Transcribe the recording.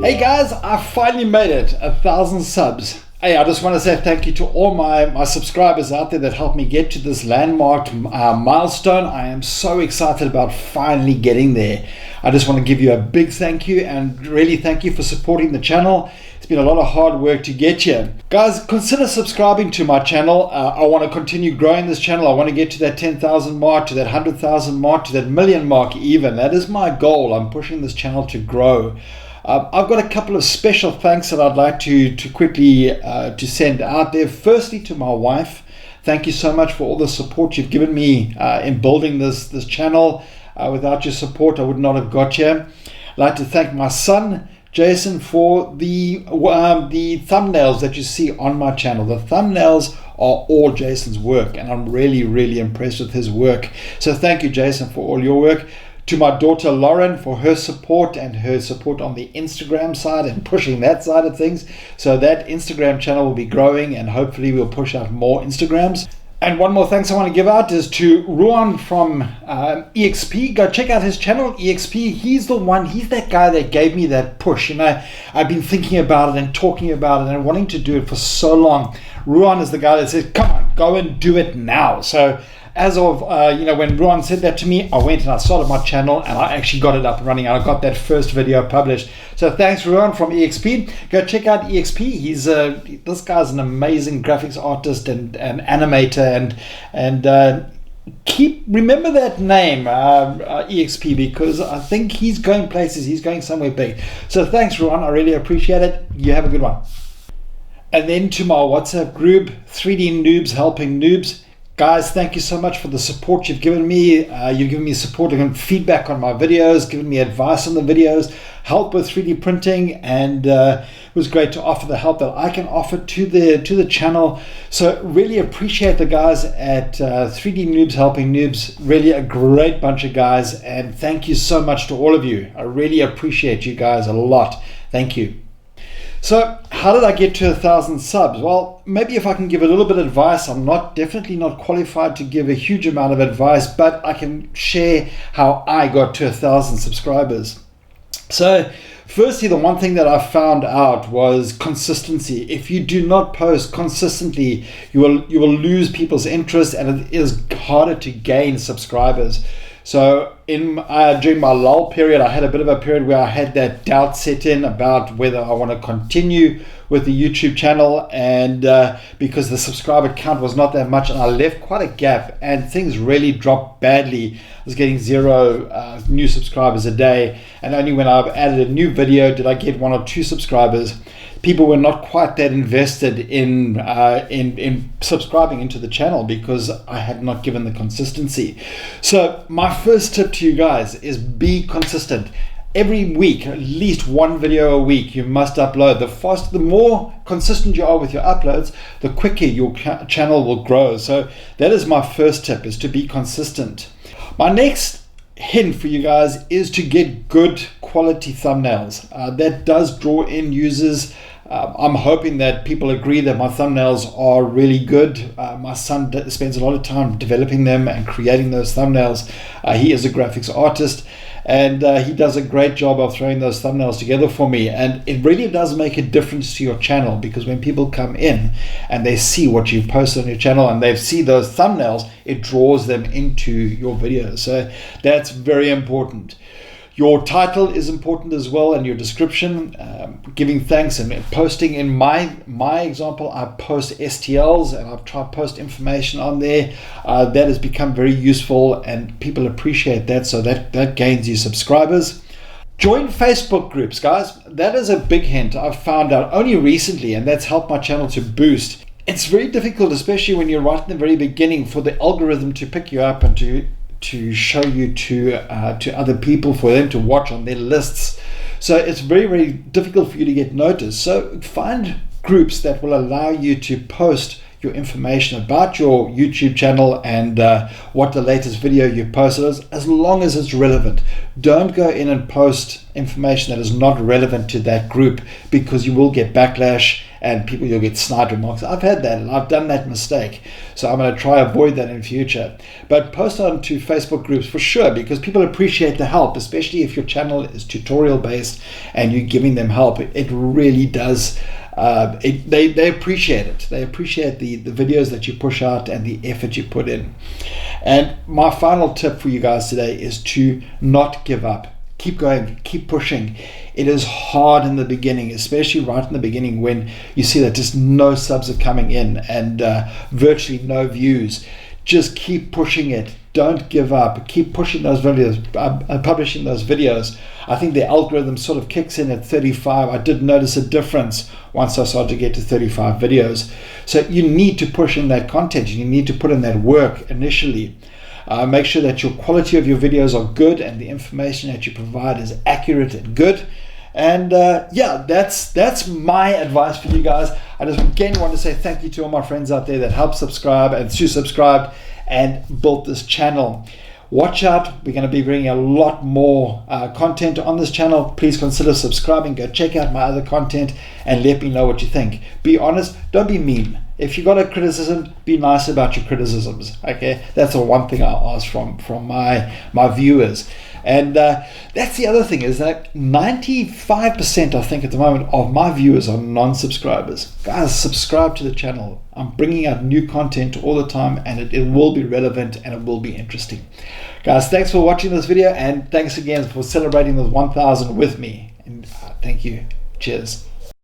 Hey guys, I finally made it 1,000 subs. Hey, I just want to say thank you to all my subscribers out there that helped me get to this landmarked milestone. I am so excited about finally getting there. I just want to give you a big thank you and really thank you for supporting the channel. It's been a lot of hard work to get here. Guys, consider subscribing to my channel. I want to continue growing this channel. I want to get to that 10,000 mark, to that 100,000 mark, to that million mark even. That is my goal. I'm pushing this channel to grow. I've got a couple of special thanks that I'd like to quickly to send out there. Firstly, to my wife. Thank you so much for all the support you've given me in building this channel. Without your support, I would not have got here. I'd like to thank my son, Jason, for the thumbnails that you see on my channel. The thumbnails are all Jason's work, and I'm really, really impressed with his work. So thank you, Jason, for all your work. To my daughter Lauren for her support and her support on the Instagram side and pushing that side of things. So that Instagram channel will be growing and hopefully we'll push out more Instagrams. And one more thanks I want to give out is to Ruan from EXP. Go check out his channel, EXP. He's that guy that gave me that push. You know, I've been thinking about it and talking about it and wanting to do it for so long. Ruan is the guy that says, come on, go and do it now. So as of, when Ruan said that to me, I went and I started my channel and I actually got it up and running. I got that first video published. So thanks, Ruan from EXP. Go check out EXP. This guy's an amazing graphics artist and animator and remember that name, EXP, because I think he's going places. He's going somewhere big. So thanks, Ruan. I really appreciate it. You have a good one. And then to my WhatsApp group, 3D Noobs Helping Noobs. Guys, thank you so much for the support you've given me. You've given me support and feedback on my videos, given me advice on the videos, help with 3D printing, and it was great to offer the help that I can offer to the channel. So really appreciate the guys at 3D Noobs Helping Noobs. Really a great bunch of guys, and thank you so much to all of you. I really appreciate you guys a lot. Thank you. So how did I get to 1,000 subs? Well, maybe if I can give a little bit of advice, I'm definitely not qualified to give a huge amount of advice, but I can share how I got to 1,000 subscribers. So firstly, the one thing that I found out was consistency. If you do not post consistently, you will lose people's interest and it is harder to gain subscribers. So during my lull period, I had a bit of a period where I had that doubt set in about whether I want to continue with the YouTube channel, and because the subscriber count was not that much and I left quite a gap and things really dropped badly. I was getting 0 new subscribers a day, and only when I added a new video did I get 1 or 2 subscribers. People were not quite that invested in subscribing into the channel because I had not given the consistency. So my first tip to you guys is be consistent. Every week, at least 1 video a week, you must upload. The more consistent you are with your uploads, the quicker your channel will grow. So that is my first tip, is to be consistent. My next hint for you guys is to get good quality thumbnails. That does draw in users. I'm hoping that people agree that my thumbnails are really good. My son spends a lot of time developing them and creating those thumbnails. He is a graphics artist, and he does a great job of throwing those thumbnails together for me. And it really does make a difference to your channel, because when people come in and they see what you've posted on your channel and they see those thumbnails, it draws them into your videos. So that's very important. Your title is important as well, and your description, giving thanks and posting. In my example, I post STLs and I've tried to post information on there. That has become very useful and people appreciate that, so that gains you subscribers. Join Facebook groups, guys. That is a big hint I've found out only recently, and that's helped my channel to boost. It's very difficult, especially when you're right in the very beginning, for the algorithm to pick you up and to show you to other people, for them to watch on their lists. So it's very, very difficult for you to get noticed. So find groups that will allow you to post your information about your YouTube channel and what the latest video you posted is, as long as it's relevant. Don't go in and post information that is not relevant to that group, because you will get backlash and you'll get snide remarks. I've had that and I've done that mistake. So I'm going to try avoid that in future. But post onto Facebook groups for sure, because people appreciate the help, especially if your channel is tutorial based and you're giving them help. It really does. They appreciate it. They appreciate the videos that you push out and the effort you put in. And my final tip for you guys today is to not give up. Keep going, keep pushing. It is hard in the beginning, especially right in the beginning when you see that just no subs are coming in and virtually no views. Just keep pushing it. Don't give up. Keep pushing those videos, publishing those videos. I think the algorithm sort of kicks in at 35. I did notice a difference once I started to get to 35 videos. So you need to push in that content. You need to put in that work initially. Make sure that your quality of your videos are good and the information that you provide is accurate and good. And yeah, that's my advice for you guys. I just again want to say thank you to all my friends out there that helped subscribe and to subscribe and built this channel. Watch out, we're going to be bringing a lot more content on this channel. Please consider subscribing. Go check out my other content and let me know what you think. Be honest, don't be mean. If you got a criticism, be nice about your criticisms. Okay, that's the one thing I ask from my viewers. And that's the other thing, is that 95% I think at the moment of my viewers are non-subscribers. Guys, subscribe to the channel. I'm bringing out new content all the time, and it will be relevant and it will be interesting. Guys, thanks for watching this video, and thanks again for celebrating the 1,000 with me. And thank you. Cheers.